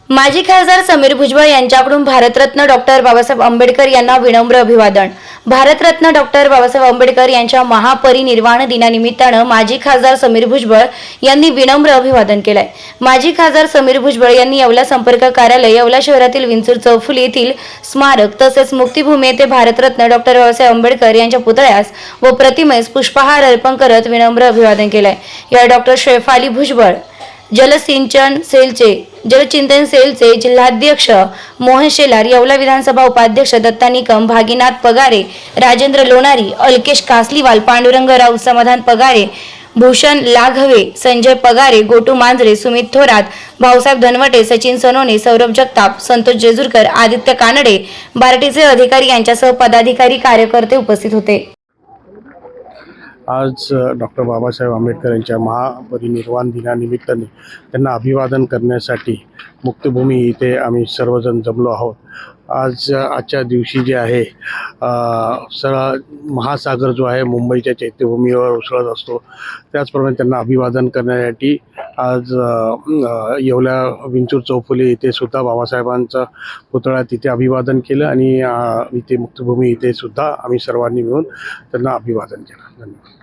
माजी खासदार समीर भुजबळ यांच्याकडून भारतरत्न डॉक्टर बाबासाहेब आंबेडकर यांना विनम्र अभिवादन। भारतरत्न डॉक्टर बाबासाहेब आंबेडकर यांच्या महापरिनिर्वाण दिनानिमित्तानं माजी खासदार समीर भुजबळ यांनी विनम्र अभिवादन केलंय। माजी खासदार समीर भुजबळ यांनी येवला संपर्क कार्यालय, येवला शहरातील विंचूर चौफुली येथील स्मारक तसेच मुक्तिभूमी येथे भारतरत्न डॉक्टर बाबासाहेब आंबेडकर यांच्या पुतळ्यास व प्रतिमेस पुष्पहार अर्पण करत विनम्र अभिवादन केलंय। या डॉक्टर शेफाली भुजबळ जलचिंतन सेलचे जिल्हाध्यक्ष मोहन शेलार, येवला विधानसभा उपाध्यक्ष दत्ता निकम, भागीनाथ पगारे, राजेंद्र लोणारी, अलकेश कासलीवाल, पांडुरंग राऊत, समाधान पगारे, भूषण लाघवे, संजय पगारे, गोटू मांजरे, सुमित थोरात, भाऊसाहेब धनवटे, सचिन सोनोने, सौरभ जगताप, संतोष जेजुरकर, आदित्य कानडे, बार्टीचे अधिकारी यांच्यासह पदाधिकारी कार्यकर्ते उपस्थित होते। आज डॉक्टर बाबासाहेब आंबेडकर यांच्या महापरिनिर्वाण दिनानिमित्ताने त्यांना अभिवादन करण्यासाठी मुक्तिभूमी इथे आम्ही सर्वजण जमलो आहोत। आजच्या दिवशी जे आहे महासागर जो आहे मुंबईच्या चैत्यभूमीवर उसळत असतो, त्याचप्रमाणे त्यांना अभिवादन करण्यासाठी आज येवला विंचूर चौफुली इथे सुद्धा बाबासाहेबांचा पुतळा तिथे अभिवादन केलं आणि इथे मुक्तिभूमी इथे सुद्धा आम्ही सर्वांनी मिळून त्यांना अभिवादन केलं। धन्यवाद।